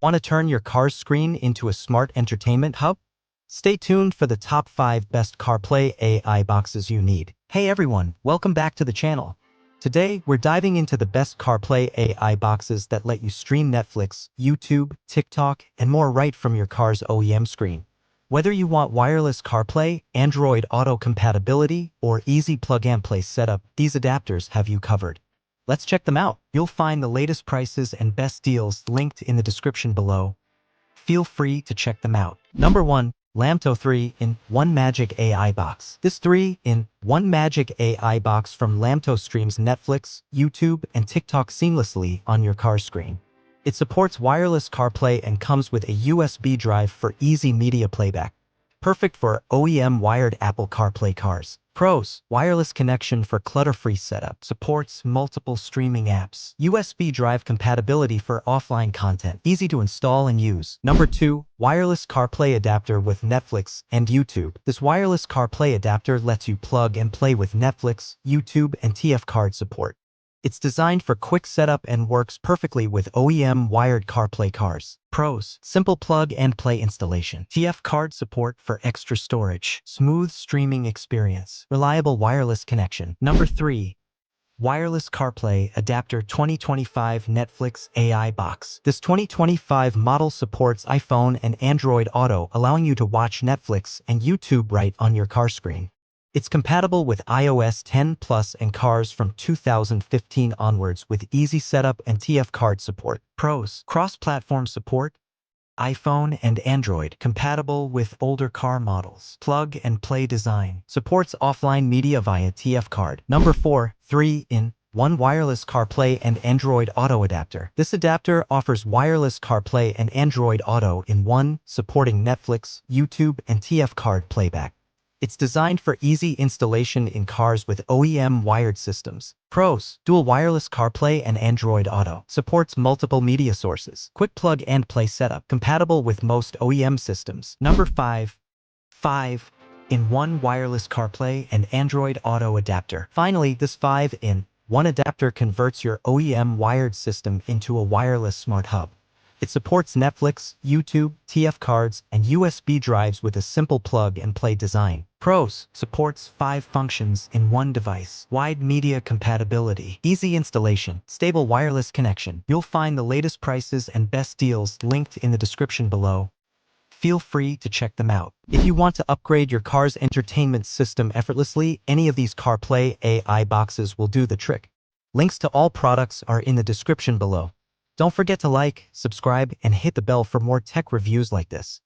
Want to turn your car's screen into a smart entertainment hub? Stay tuned for the top 5 best CarPlay AI boxes you need. Hey everyone, welcome back to the channel. Today, we're diving into the best CarPlay AI boxes that let you stream Netflix, YouTube, TikTok, and more right from your car's OEM screen. Whether you want wireless CarPlay, Android Auto compatibility, or easy plug-and-play setup, these adapters have you covered. Let's check them out. You'll find the latest prices and best deals linked in the description below. Feel free to check them out. Number 1. Lamto 3-in-1 Magic AI Box. This 3-in-1 Magic AI box from Lamto streams Netflix, YouTube, and TikTok seamlessly on your car screen. It supports wireless CarPlay and comes with a USB drive for easy media playback. Perfect for OEM wired Apple CarPlay cars. Pros: wireless connection for clutter-free setup. Supports multiple streaming apps. USB drive compatibility for offline content. Easy to install and use. Number 2. Wireless CarPlay adapter with Netflix and YouTube. This wireless CarPlay adapter lets you plug and play with Netflix, YouTube, and TF card support. It's designed for quick setup and works perfectly with OEM wired CarPlay cars. Pros: simple plug-and-play installation. TF card support for extra storage. Smooth streaming experience. Reliable wireless connection. Number 3. Wireless CarPlay Adapter 2025 Netflix AI Box. This 2025 model supports iPhone and Android Auto, allowing you to watch Netflix and YouTube right on your car screen. It's compatible with iOS 10 Plus and cars from 2015 onwards with easy setup and TF card support. Pros: cross-platform support, iPhone and Android, compatible with older car models. Plug-and-play design, supports offline media via TF card. Number 4. 3-in-1 Wireless CarPlay and Android Auto Adapter. This adapter offers wireless CarPlay and Android Auto in one, supporting Netflix, YouTube, and TF card playback. It's designed for easy installation in cars with OEM wired systems. Pros: dual wireless CarPlay and Android Auto. Supports multiple media sources. Quick plug-and-play setup. Compatible with most OEM systems. Number 5. 5-in-1 Wireless CarPlay and Android Auto Adapter. Finally, this 5-in-1 adapter converts your OEM wired system into a wireless smart hub. It supports Netflix, YouTube, TF cards, and USB drives with a simple plug-and-play design. Pros: supports 5 functions in one device. Wide media compatibility. Easy installation. Stable wireless connection. You'll find the latest prices and best deals linked in the description below. Feel free to check them out. If you want to upgrade your car's entertainment system effortlessly, any of these CarPlay AI boxes will do the trick. Links to all products are in the description below. Don't forget to like, subscribe, and hit the bell for more tech reviews like this.